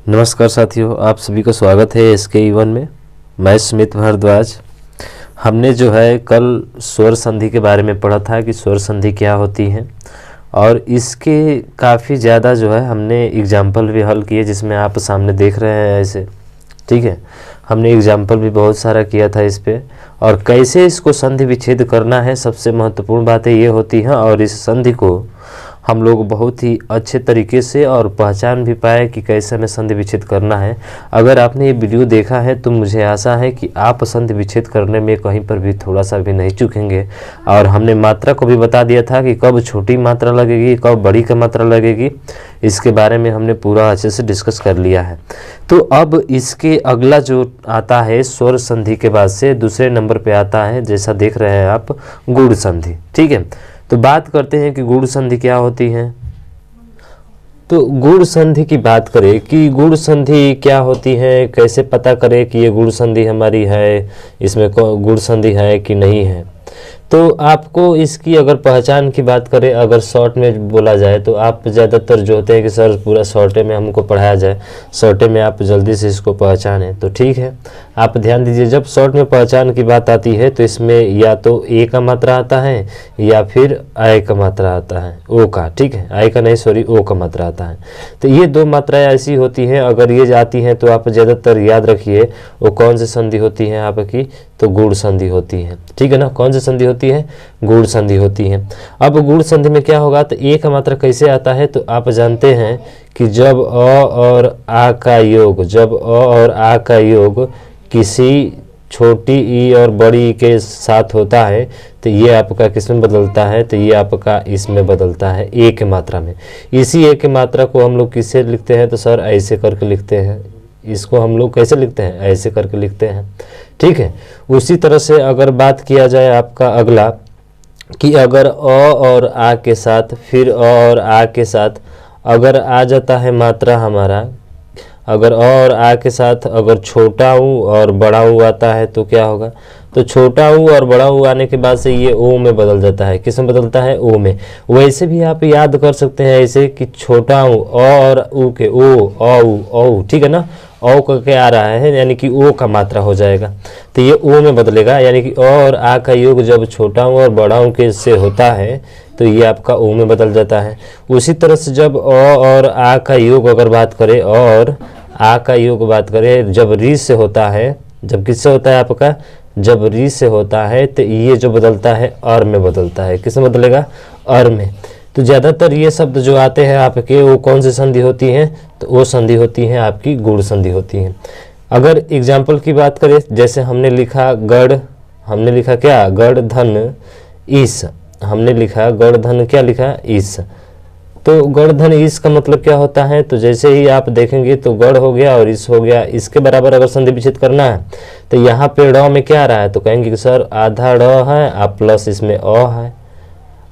नमस्कार साथियों, आप सभी का स्वागत है एसके ई1 में। मैं सुमित भारद्वाज। हमने जो है कल स्वर संधि के बारे में पढ़ा था कि स्वर संधि क्या होती है, और इसके काफ़ी ज़्यादा जो है हमने एग्जाम्पल भी हल किए, जिसमें आप सामने देख रहे हैं ऐसे। ठीक है, हमने एग्जाम्पल भी बहुत सारा किया था इस पे, और कैसे इसको संधि विच्छेद करना है सबसे महत्वपूर्ण बातें ये होती हैं। और इस संधि को हम लोग बहुत ही अच्छे तरीके से और पहचान भी पाए कि कैसे हमें संधि विच्छेद करना है। अगर आपने ये वीडियो देखा है तो मुझे आशा है कि आप संधि विच्छेद करने में कहीं पर भी थोड़ा सा भी नहीं चूकेंगे। और हमने मात्रा को भी बता दिया था कि कब छोटी मात्रा लगेगी, कब बड़ी का मात्रा लगेगी, इसके बारे में हमने पूरा अच्छे से डिस्कस कर लिया है। तो अब इसके अगला जो आता है स्वर संधि के बाद से दूसरे नंबर पे आता है, जैसा देख रहे हैं आप, गुण संधि। ठीक है, तो बात करते हैं कि गुण संधि क्या होती है। तो गुण संधि की बात करें कि गुण संधि क्या होती है, कैसे पता करें कि ये गुण संधि हमारी है, इसमें गुण संधि है कि नहीं है। तो आपको इसकी अगर पहचान की बात करें, अगर शॉर्ट में बोला जाए, तो आप ज़्यादातर जो होते हैं कि सर पूरा शॉर्टे में हमको पढ़ाया जाए, शॉर्टे में आप जल्दी से इसको पहचानें, तो ठीक है। आप ध्यान दीजिए, जब शॉर्ट में पहचान की बात आती है तो इसमें या तो ए का मात्रा आता है या फिर आय का मात्रा आता है, ओ का। ठीक है, आय का नहीं, सॉरी, ओ का मात्रा आता है। तो ये दो मात्राएं ऐसी होती हैं, अगर ये जाती हैं तो आप ज़्यादातर याद रखिए वो कौन सी संधि होती है आपकी, तो गुण संधि होती है। ठीक है ना, कौन सी संधि होती है, गुण संधि होती है। अब गुण संधि में क्या होगा, तो ए का मात्रा कैसे आता है, तो आप जानते हैं कि जब अ और आ का योग, जब अ और आ का योग किसी छोटी ई और बड़ी ई के साथ होता है तो ये आपका किस में बदलता है, तो ये आपका इसमें बदलता है, ए के मात्रा में। इसी ए के मात्रा को हम लोग किससे लिखते हैं, तो सर ऐसे करके लिखते हैं। इसको हम लोग कैसे लिखते हैं, ऐसे करके लिखते हैं। ठीक है, उसी तरह से अगर बात किया जाए आपका अगला कि अगर अ और आ के साथ, फिर अ और आ के साथ अगर आ जाता है मात्रा हमारा, अगर अ और आ के साथ अगर छोटा ऊ और बड़ा ऊ आता है तो क्या होगा, तो छोटा ऊ और बड़ा ऊ आने के बाद से ये ओ में बदल जाता है। किस में बदलता है, ओ में। वैसे भी आप याद कर सकते हैं ऐसे कि छोटा ऊ, अ और ऊ के ओ, अ ऊ, औ। ठीक है ना, औ करके आ रहा है, यानी कि ओ का मात्रा हो जाएगा, तो ये ओ में बदलेगा। यानी कि अ और आ का योग जब छोटा ऊ और बड़ा ऊ के से होता है तो ये आपका ओ में बदल जाता है। उसी तरह से जब अ और आ का योग अगर बात करें, और आ का योग बात करें, जब री से होता है, जब किससे होता है आपका, जब री से होता है, तो ये जो बदलता है अर में बदलता है। किस में बदलेगा, अर में। तो ज़्यादातर ये शब्द जो आते हैं आपके, वो कौन सी संधि होती हैं, तो वो संधि होती हैं आपकी गुण संधि होती हैं। अगर एग्जाम्पल की बात करें, जैसे हमने लिखा गढ़, हमने लिखा क्या, गढ़ धन ईस, हमने लिखा गढ़ धन, क्या लिखा, ईस। तो गढ़ धन ईस का मतलब क्या होता है, तो जैसे ही आप देखेंगे तो गढ़ हो गया और ईस हो गया, इसके बराबर अगर संधि विच्छेद करना है तो यहाँ पे ड़ में क्या आ रहा है, तो कहेंगे कि सर आधा ड़ है, आप प्लस इसमें अ है।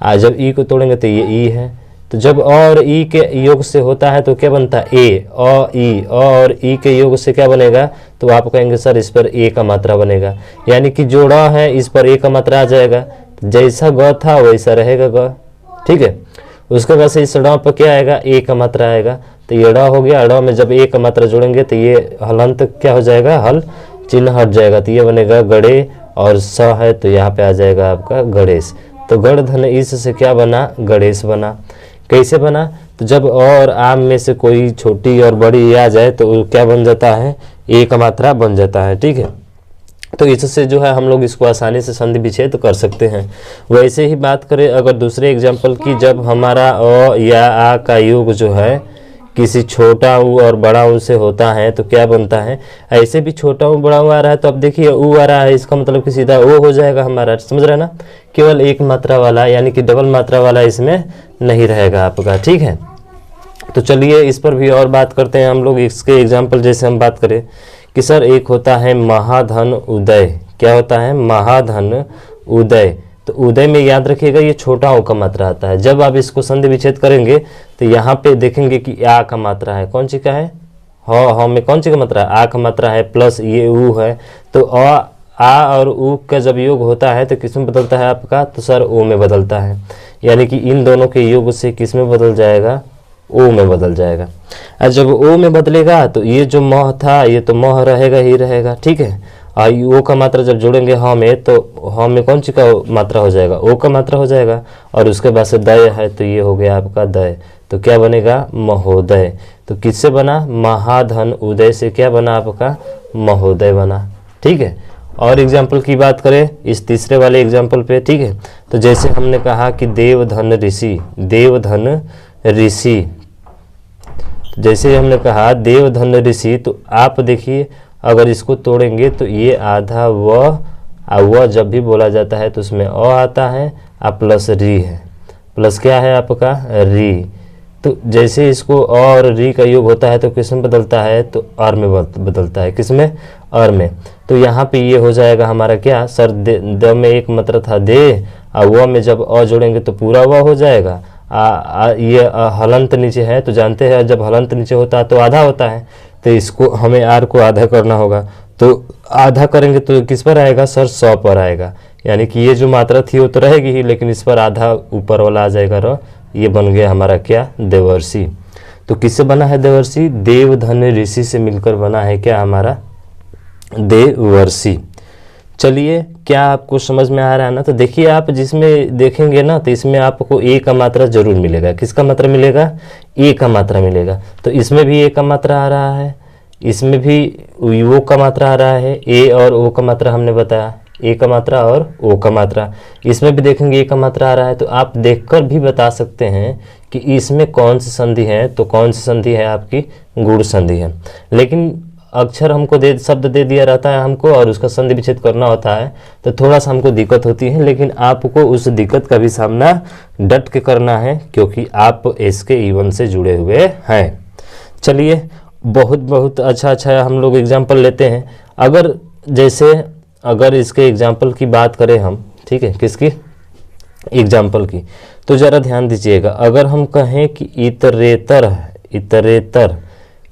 आज जब ई को तोड़ेंगे तो ये ई है। तो जब अ और ई के योग से होता है तो क्या बनता है, ए, अ ई, अ और ई के योग से क्या बनेगा, तो आप कहेंगे सर इस पर ए का मात्रा बनेगा। यानी कि जो ड़ है इस पर ए का मात्रा आ जाएगा, जैसा ग था वैसा रहेगा ग। ठीक है, उसके बाद से इस ड़ पर क्या आएगा, ए का मात्रा आएगा, तो ये ड़ हो गया। ड़ में जब ए का मात्रा जोड़ेंगे तो ये हलंत क्या हो जाएगा, हल चिन्ह हट जाएगा, तो ये बनेगा गड़े, और स है तो यहाँ पे आ जाएगा आपका गणेश। तो गढ़ धन ईस से क्या बना, गणेश बना। कैसे बना, तो जब और आम में से कोई छोटी और बड़ी आ जाए तो क्या बन जाता है, ए का मात्रा बन जाता है। ठीक है, तो इससे जो है हम लोग इसको आसानी से संधि विच्छेद कर सकते हैं। वैसे ही बात करें अगर दूसरे एग्जाम्पल की, जब हमारा अ या आ का योग जो है किसी छोटा ऊ और बड़ा ऊ से होता है तो क्या बनता है, ऐसे भी छोटा ऊ बड़ा ऊ आ रहा है तो अब देखिए ऊ आ रहा है, इसका मतलब कि सीधा ओ हो जाएगा हमारा। समझ रहे हैं ना, केवल एक मात्रा वाला यानी कि डबल मात्रा वाला इसमें नहीं रहेगा आपका। ठीक है, तो चलिए इस पर भी और बात करते हैं हम लोग। इसके एग्जाम्पल जैसे हम बात करें कि सर एक होता है महाधन उदय, क्या होता है, महाधन उदय। तो उदय में याद रखिएगा ये छोटा ओ का मात्रा आता है। जब आप इसको संधि विच्छेद करेंगे तो यहाँ पे देखेंगे कि आ का मात्रा है, कौन सी का है, ह में कौन सी का मात्रा है, आ का मात्रा है, प्लस ये ऊ है। तो आ और ऊ का जब योग होता है तो किस में बदलता है आपका, तो सर ओ में बदलता है। यानी कि इन दोनों के योग से किस में बदल जाएगा, ओ में बदल जाएगा। और जब ओ में बदलेगा तो ये जो मह था ये तो मह रहेगा ही रहेगा, ठीक है। और ओ का मात्रा जब जोड़ेंगे ह में तो ह में कौन सी का मात्रा हो जाएगा, ओ का मात्रा हो जाएगा। और उसके बाद से दय है तो ये हो गया आपका दय, तो क्या बनेगा महोदय। तो किससे बना, महाधन उदय से क्या बना आपका महोदय बना, ठीक है। और एग्जाम्पल की बात करें इस तीसरे वाले एग्जाम्पल पे, ठीक है। तो जैसे हमने कहा कि देवधन ऋषि, देवधन ऋषि, जैसे हमने कहा देवधन ऋषि, तो आप देखिए अगर इसको तोड़ेंगे तो ये आधा व जब भी बोला जाता है तो उसमें अ आता है आ प्लस री है, प्लस क्या है आपका री। तो जैसे इसको अ और री का योग होता है तो किस में बदलता है, तो अर में बदलता है, किस में अर में। तो यहाँ पे ये हो जाएगा हमारा क्या सर, द में एक मात्रा था दे, और व में जब अ जोड़ेंगे तो पूरा व हो जाएगा। ये हलंत नीचे है तो जानते हैं जब हलंत नीचे होता है तो आधा होता है, तो इसको हमें आर को आधा करना होगा। तो आधा करेंगे तो किस पर आएगा सर, 100 पर आएगा। यानी कि ये जो मात्रा थी वो तो रहेगी ही, लेकिन इस पर आधा ऊपर वाला आ जाएगा र, ये बन गया हमारा क्या देवर्षि। तो किससे बना है देवर्षि, देवधन ऋषि से मिलकर बना है क्या हमारा देवर्षि। चलिए क्या आपको समझ में आ रहा है ना। तो देखिए आप जिसमें देखेंगे ना तो इसमें आपको ए का मात्रा जरूर मिलेगा। किसका मात्रा मिलेगा, ए का मात्रा मिलेगा। तो इसमें भी ए का मात्रा आ रहा है, इसमें भी ओ का मात्रा आ रहा है। ए और ओ का मात्रा हमने बताया, ए का मात्रा और ओ का मात्रा। इसमें भी देखेंगे ए का मात्रा आ रहा है। तो आप देखकर भी बता सकते हैं कि इसमें कौन सी संधि है, तो कौन सी संधि है आपकी गुण संधि है। लेकिन अक्षर हमको शब्द दे दिया रहता है हमको और उसका संधि विच्छेद करना होता है तो थोड़ा सा हमको दिक्कत होती है, लेकिन आपको उस दिक्कत का भी सामना डट के करना है क्योंकि आप इसके E1 से जुड़े हुए हैं। चलिए बहुत बहुत अच्छा हम लोग एग्जाम्पल लेते हैं। अगर इसके एग्जाम्पल की बात करें हम, ठीक है, किसकी एग्जाम्पल की, तो ज़रा ध्यान दीजिएगा। अगर हम कहें कि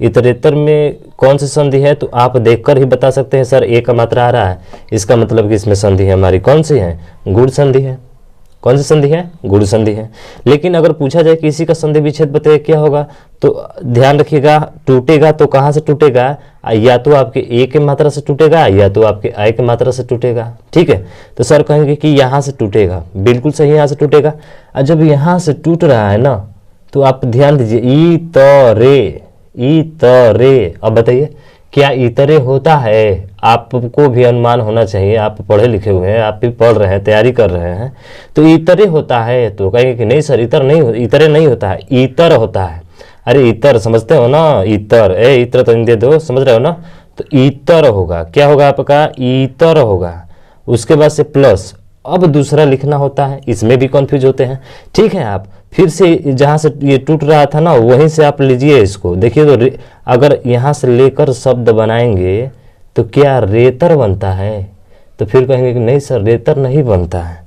इतरेतर में कौन सी संधि है तो आप देखकर ही बता सकते हैं सर ए का मात्रा आ रहा है, इसका मतलब कि इसमें संधि है हमारी कौन सी है, गुण संधि है। कौन सी संधि है, गुण संधि है। लेकिन अगर पूछा जाए कि इसी का संधि विच्छेद बताइए क्या होगा, तो ध्यान रखिएगा टूटेगा तो कहाँ से टूटेगा, या तो आपके ए के मात्रा से टूटेगा या तो आपके आई के मात्रा से टूटेगा, ठीक है। तो सर कहेंगे कि यहाँ से टूटेगा, बिल्कुल सही यहाँ से टूटेगा। और जब यहाँ से टूट रहा है ना तो आप ध्यान दीजिए इतरे। अब बताइए क्या इतरे होता है, आपको भी अनुमान होना चाहिए, आप पढ़े लिखे हुए हैं, आप भी पढ़ रहे हैं, तैयारी कर रहे हैं, तो इतरे होता है। तो कहेंगे कि नहीं सर इतरे नहीं होता है, इतर होता है। अरे इतर समझते हो ना, इतर तो दे दो, समझ रहे हो ना। तो इतर होगा, क्या होगा आपका इतर होगा, उसके बाद से प्लस। अब दूसरा लिखना होता है, इसमें भी कंफ्यूज होते हैं, ठीक है। आप फिर से जहाँ से ये टूट रहा था ना वहीं से आप लीजिए इसको, देखिए तो अगर यहाँ से लेकर शब्द बनाएंगे तो क्या रेतर बनता है, तो फिर कहेंगे कि नहीं सर रेतर नहीं बनता है,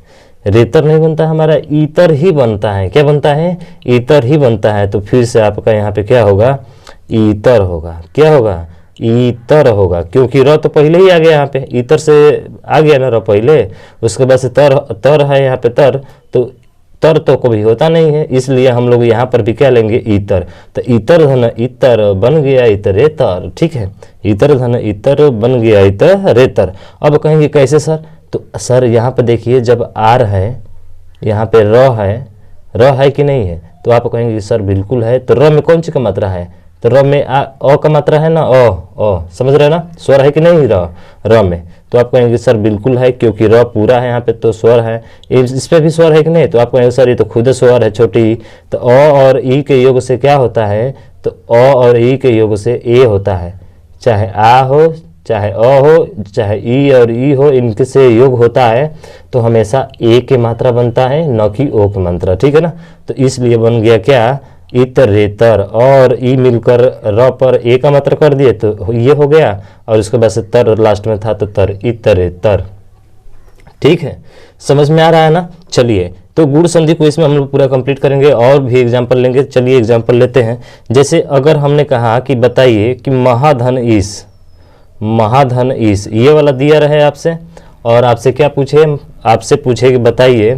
रेतर नहीं बनता, हमारा ईतर ही बनता है। क्या बनता है, ईतर ही बनता है। तो फिर से आपका यहाँ पे क्या होगा, ईतर होगा। क्या होगा, ईतर होगा, क्योंकि र तो पहले ही आ गया यहाँ पे, ईतर से आ गया ना र पहले, उसके बाद से तर है यहाँ पे तो तर तो कभी होता नहीं है, इसलिए हम लोग यहाँ पर भी क्या लेंगे इतर। तो इतर धन इतर बन गया इतरेतर, ठीक है। इतर धन इतर बन गया इतरेतर। अब कहेंगे कैसे सर, तो सर यहाँ पे देखिए जब आर है, यहाँ पे र है कि नहीं है, तो आप कहेंगे सर बिल्कुल है। तो र में कौन सी का मात्रा है, तो र में अ का मात्रा है ना, अ समझ रहे ना, स्वर है कि नहीं र में, तो आप कहेंगे सर बिल्कुल है क्योंकि र पूरा है यहाँ पे तो स्वर है। इस पे भी स्वर है कि नहीं, तो आप कहेंगे सर ये तो खुद स्वर है छोटी। तो अ और ई के योग से क्या होता है, तो अ और ई के योग से ए होता है, चाहे आ हो चाहे अ हो चाहे ई और ई हो, इनके से योग होता है तो हमेशा ए के मात्रा बनता है न कि ओ की मात्रा, ठीक है ना। तो इसलिए बन गया क्या इतरेतर, और ई मिलकर र पर ए का मात्रा कर दिए तो ये हो गया, और उसके बाद से तर लास्ट में था तो तर इतरेतर, ठीक है। समझ में आ रहा है ना। चलिए तो गुण संधि को इसमें हम लोग पूरा कंप्लीट करेंगे और भी एग्जाम्पल लेंगे। चलिए एग्जाम्पल लेते हैं। जैसे अगर हमने कहा कि बताइए कि महाधन ईश ये वाला दिया रहे आपसे, और आपसे क्या पूछे, आपसे पूछे कि बताइए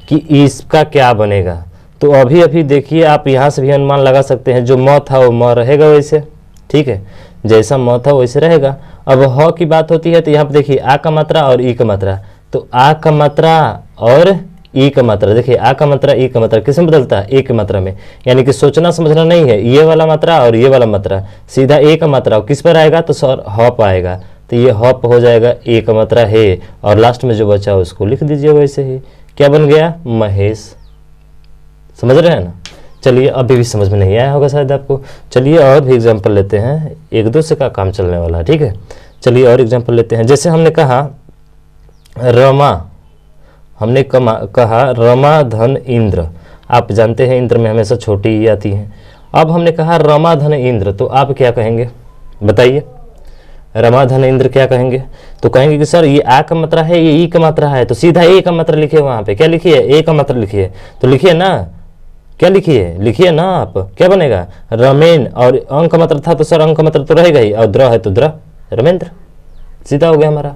कि इसका क्या बनेगा। तो अभी अभी देखिए आप यहाँ से भी अनुमान लगा सकते हैं, जो म था वो म रहेगा वैसे, ठीक है, जैसा म था वैसे रहेगा। अब ह की बात होती है तो यहाँ पर देखिए आ का मात्रा और ई का मात्रा, तो आ का मात्रा और ई का मात्रा, देखिए आ का मात्रा ई का मात्रा किसमें बदलता है, ए की मात्रा में, यानी कि सोचना समझना नहीं है, ये वाला मात्रा और ये वाला मात्रा, सीधा ए का मात्रा किस पर आएगा तो सर ह पर आएगा, तो ये ह पर हो जाएगा, ए का मात्रा है, और लास्ट में जो बचा उसको लिख दीजिए वैसे ही, क्या बन गया, महेश। समझ रहे हैं ना। चलिए अभी भी समझ में नहीं आया होगा शायद आपको, चलिए और भी एग्जाम्पल लेते हैं, एक दो से का काम चलने वाला है, ठीक है। चलिए और एग्जाम्पल लेते हैं, जैसे हमने कहा रमा, हमने कहा रमा धन इंद्र, आप जानते हैं इंद्र में हमेशा छोटी ही आती है। अब हमने कहा रमा धन इंद्र, तो आप क्या कहेंगे बताइए, रमा धन इंद्र क्या कहेंगे, तो कहेंगे कि सर ये आ का मात्रा है, ये ई का मात्रा है, तो सीधा ए का मात्रा लिखिए, वहां पे क्या लिखिए, ए का मात्रा लिखिए, तो लिखिए ना, क्या लिखिए ना आप, क्या बनेगा, रमेन, और अंक का मात्रा था तो सर अंक का मात्रा तो रहेगा ही, और द्र है तो द्र, रमेंद्र, सीधा हो गया हमारा।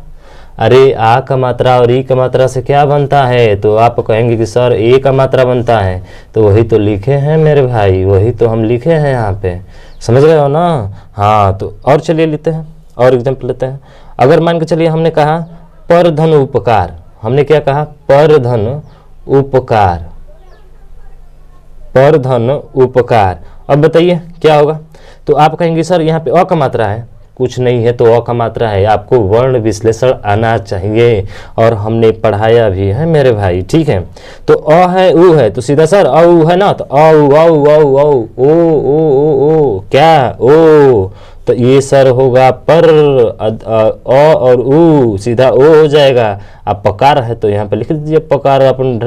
अरे आ का मात्रा और ई का मात्रा से क्या बनता है, तो आप कहेंगे कि सर ए का मात्रा बनता है, तो वही तो लिखे हैं मेरे भाई, वही तो हम लिखे हैं यहाँ पे, समझ गए हो ना। हाँ तो और चलिए लेते हैं और एग्जाम्पल लेते हैं। अगर मान के चलिए हमने कहा पर धन उपकार, हमने क्या कहा, पर धन उपकार, पर धन उपकार, अब बताइए क्या होगा, तो आप कहेंगे सर यहाँ पे अ का मात्रा है, कुछ नहीं है तो अ का मात्रा है, आपको वर्ण विश्लेषण आना चाहिए, और हमने पढ़ाया भी है मेरे भाई, ठीक है। तो अ है उ है, तो सीधा सर अ उ है ना, तो अ उ अ उ अ उ ओ क्या ओ, तो ये सर होगा पर, अ और उ सीधा ओ हो जाएगा। अब पकार है तो यहाँ पे लिख दीजिए पकार, अपन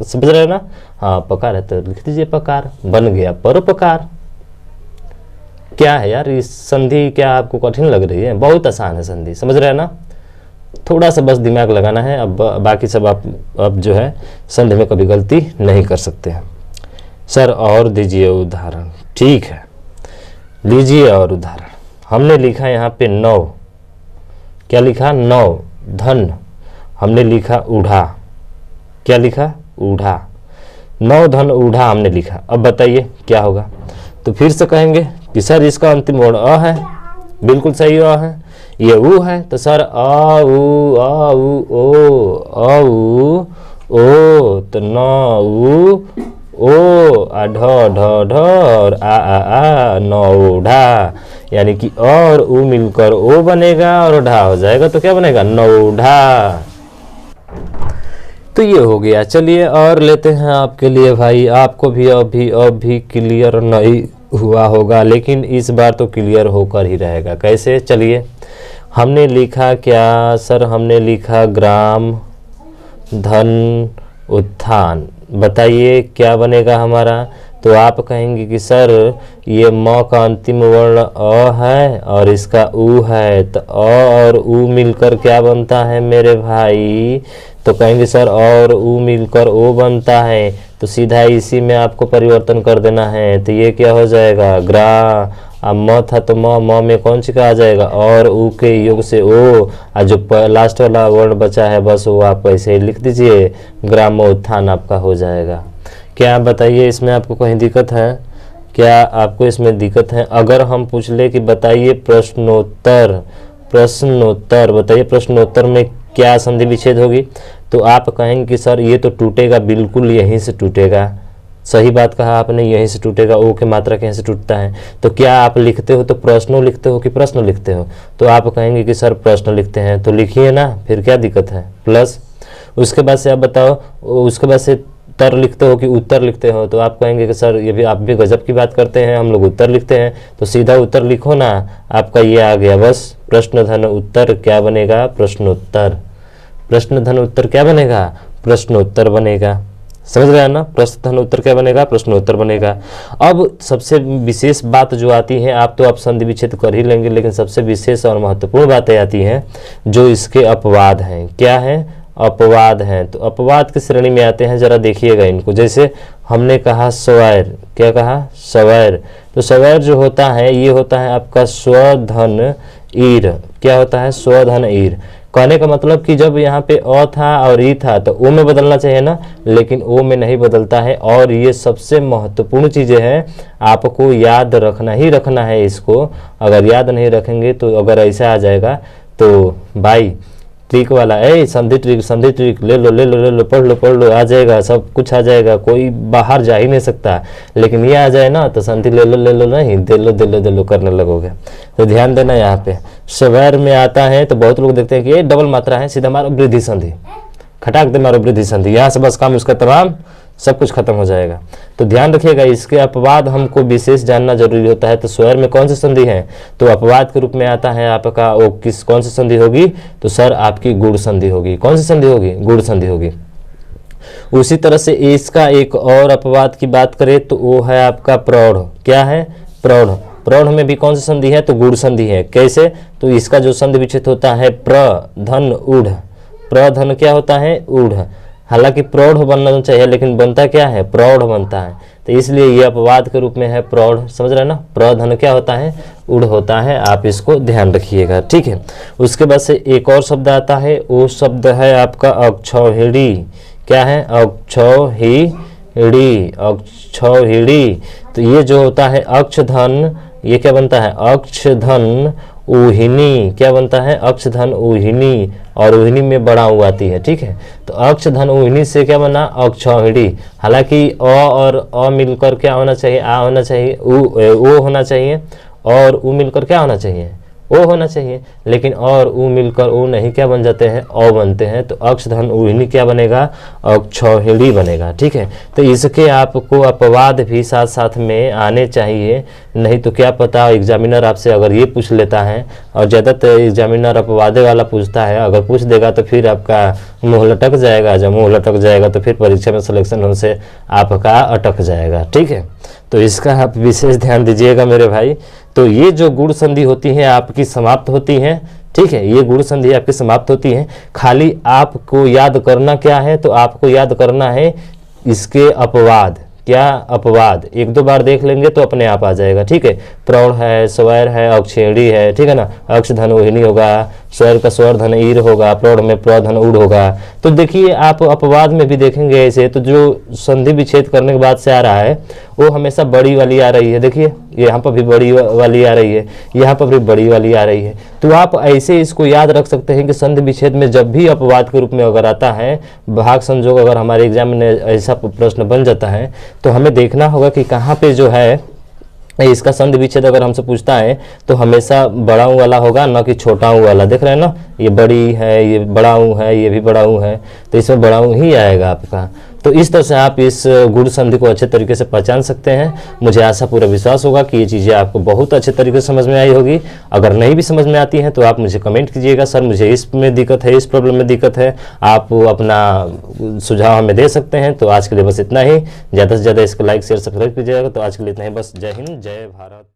समझ रहे हो ना, हाँ पकार है तो लिख दीजिए पकार, बन गया परोपकार। क्या है यार इस संधि, क्या आपको कठिन लग रही है, बहुत आसान है संधि, समझ रहे हैं ना, थोड़ा सा बस दिमाग लगाना है, अब बाकी सब आप अब जो है संधि में कभी गलती नहीं कर सकते हैं। सर और दीजिए उदाहरण, ठीक है लीजिए और उदाहरण। हमने लिखा यहाँ पे 9, क्या लिखा 9 धन, हमने लिखा ऊढ़ा, क्या लिखा ऊढ़ा, 9 धन ऊढ़ा हमने लिखा। अब बताइए क्या होगा, तो फिर से कहेंगे कि सर इसका अंतिम वर्ण अ है, बिल्कुल सही अ है, ये उ है, तो सर अ उ अ उ ओ, तो न उ ओ, आ ढ और आ नौढ़ा, यानी कि और उ मिलकर ओ बनेगा और ढा हो जाएगा, तो क्या बनेगा नौढ़ा। तो ये हो गया। चलिए और लेते हैं आपके लिए भाई, आपको भी अभी क्लियर नहीं हुआ होगा, लेकिन इस बार तो क्लियर होकर ही रहेगा। कैसे, चलिए हमने लिखा क्या सर, हमने लिखा ग्राम धन उत्थान, बताइए क्या बनेगा हमारा, तो आप कहेंगे कि सर ये म का अंतिम वर्ण अ है और इसका उ है, तो अ और उ मिलकर क्या बनता है मेरे भाई, तो कहेंगे सर और उ मिलकर ओ बनता है, तो सीधा इसी में आपको परिवर्तन कर देना है, तो ये क्या हो जाएगा ग्रा, अब म था तो म में कौन सी का आ जाएगा, और उ के योग से ओ, और जो लास्ट वाला वर्ण बचा है बस वो आप ऐसे ही लिख दीजिए, ग्रामोत्थान आपका हो जाएगा। क्या आप बताइए इसमें आपको कहीं दिक्कत है, क्या आपको इसमें दिक्कत है। अगर हम पूछ ले कि बताइए प्रश्नोत्तर, प्रश्नोत्तर बताइए प्रश्नोत्तर में क्या संधि विच्छेद होगी, तो आप कहेंगे कि सर ये तो टूटेगा, बिल्कुल यहीं से टूटेगा, सही बात कहा आपने, यहीं से टूटेगा, ओ के मात्रा कहीं से टूटता है। तो क्या आप लिखते हो तो प्रश्नो लिखते हो कि प्रश्न लिखते हो, तो आप कहेंगे कि सर प्रश्न लिखते हैं, तो लिखिए ना, फिर क्या दिक्कत है प्लस। उसके बाद से आप बताओ, उसके बाद से उत्तर लिखते हो कि उत्तर लिखते हो, तो आप कहेंगे कि सर ये भी आप भी गजब की बात करते हैं, हम लोग उत्तर लिखते हैं, तो सीधा उत्तर लिखो ना, आपका ये आ गया बस प्रश्न धन उत्तर, क्या बनेगा प्रश्नोत्तर, प्रश्न धन उत्तर क्या बनेगा प्रश्नोत्तर बनेगा, समझ रहे हैं ना, प्रश्न धन उत्तर क्या बनेगा प्रश्नोत्तर बनेगा। अब सबसे विशेष बात जो आती है, आप तो आप संधि विच्छेद कर ही लेंगे, लेकिन सबसे विशेष और महत्वपूर्ण बातें आती हैं जो इसके अपवाद हैं। क्या है, अपवाद हैं, तो अपवाद की श्रेणी में आते हैं, जरा देखिएगा इनको। जैसे हमने कहा स्वैर, क्या कहा स्वैर, तो स्वैर जो होता है ये होता है आपका स्वधन ईर, क्या होता है स्वधन ईर। कहने का मतलब कि जब यहाँ पे अ था और ई था तो ओ में बदलना चाहिए ना, लेकिन ओ में नहीं बदलता है। और ये सबसे महत्वपूर्ण चीज़ें हैं, आपको याद रखना ही रखना है इसको। अगर याद नहीं रखेंगे तो अगर ऐसा आ जाएगा तो भाई ट्रिक वाला, संधि ट्रिक ले लो ले लो ले लो, पढ़ लो, आ जाएगा, सब कुछ आ जाएगा, कोई बाहर जा ही नहीं सकता। लेकिन ये आ जाए ना तो संधि ले लो नहीं, दे लो करने लगोगे। तो ध्यान देना, यहाँ पे स्वैर में आता है तो बहुत लोग देखते हैं कि ये डबल मात्रा है, सीधा मारो वृद्धि संधि, खटाक दे मारो वृद्धि संधि, यहाँ से बस काम उसका तमाम सब कुछ खत्म हो जाएगा। तो ध्यान रखिएगा, इसके अपवाद हमको विशेष जानना जरूरी होता है। तो स्वैर में कौन सी संधि है, तो अपवाद के रूप में आता है आपका वो कौन सी संधि होगी, तो सर आपकी गुण संधि होगी। कौन सी संधि होगी, गुण संधि होगी। उसी तरह से इसका एक और अपवाद की बात करें तो वो है आपका प्रौढ़। क्या है, प्रौढ़। प्रौढ़ में भी कौन सी संधि है, तो गुण संधि है। कैसे, तो इसका जो संधि विच्छेद होता है प्र धन ऊढ़, प्र धन क्या होता है, ऊढ़। हालांकि प्रौढ़ बनना चाहिए लेकिन बनता क्या है, प्रौढ़ बनता है। तो इसलिए ये अपवाद के रूप में है प्रौढ़, समझ रहे हैं ना। प्रधन क्या होता है, ऊढ़ होता है, आप इसको ध्यान रखिएगा, ठीक है। उसके बाद से एक और शब्द आता है, वो शब्द है आपका अक्षौहिणी। क्या है, अक्षौहिणी, अक्षौहिणी। तो ये जो होता है अक्षधन, ये क्या बनता है, अक्षधन ऊहिनी। क्या बनता है, अक्षधन ऊहिनी, और ऊहिनी में बड़ा ऊ आती है, ठीक है। तो अक्षधन ऊहिनी से क्या बना, अक्षौहिणी। हालांकि अ और अ मिलकर क्या होना चाहिए, आ होना चाहिए, ओ होना चाहिए, और ऊ मिलकर क्या होना चाहिए, ओ होना चाहिए। लेकिन और ऊ मिलकर ओ नहीं, क्या बन जाते हैं, औ बनते हैं। तो अक्षधन ऊहिनी क्या बनेगा, अक्षौहिणी बनेगा, ठीक है। तो इसके आपको अपवाद भी साथ साथ में आने चाहिए, नहीं तो क्या पता एग्जामिनर आपसे अगर ये पूछ लेता है, और ज़्यादातर एग्जामिनर अपवादे वाला पूछता है, अगर पूछ देगा तो फिर आपका मुँह लटक जाएगा। जब मुँह लटक जाएगा तो फिर परीक्षा में सिलेक्शन होने से आपका अटक जाएगा, ठीक है। तो इसका आप विशेष ध्यान दीजिएगा मेरे भाई। तो ये जो गुण संधि होती है आपकी समाप्त होती है, ठीक है। ये गुण संधि आपकी समाप्त होती है। खाली आपको याद करना क्या है, तो आपको याद करना है इसके अपवाद। क्या, अपवाद। एक दो बार देख लेंगे तो अपने आप आ जाएगा, ठीक है। प्रौढ़ है, स्वैर है, अक्षेणी है, ठीक है ना। अक्षधन ऊहिनी होगा, स्वैर का स्वर धन ईर होगा, प्रौढ़ में प्रधन ऊढ़ होगा। तो देखिए आप अपवाद में भी देखेंगे ऐसे, तो जो संधि विच्छेद करने के बाद से आ रहा है वो हमेशा बड़ी वाली आ रही है। देखिए यहाँ पर भी बड़ी वाली आ रही है, यहाँ पर भी बड़ी वाली आ रही है। तो आप ऐसे इसको याद रख सकते हैं कि संधि विच्छेद में जब भी अपवाद के रूप में अगर आता है, भाग संजोग अगर हमारे एग्जाम में ऐसा प्रश्न बन जाता है तो हमें देखना होगा कि कहाँ पे जो है इसका संधि विच्छेद अगर हमसे पूछता है तो हमेशा बड़ा ऊ वाला होगा, ना कि छोटा ऊ वाला। देख रहे हैं ना, ये बड़ी है, ये बड़ा ऊ है, ये भी बड़ा ऊ है, तो इसमें बड़ा ऊ ही आएगा आपका। तो इस तरह से आप इस गुण संधि को अच्छे तरीके से पहचान सकते हैं। मुझे आशा पूरा विश्वास होगा कि ये चीज़ें आपको बहुत अच्छे तरीके से समझ में आई होगी। अगर नहीं भी समझ में आती हैं तो आप मुझे कमेंट कीजिएगा, सर मुझे इसमें दिक्कत है, इस प्रॉब्लम में दिक्कत है, आप अपना सुझाव हमें दे सकते हैं। तो आज के लिए बस इतना ही। ज़्यादा से ज़्यादा इसको लाइक शेयर सब्सक्राइब कीजिएगा। तो आज के लिए इतना ही बस। जय हिंद, जय भारत।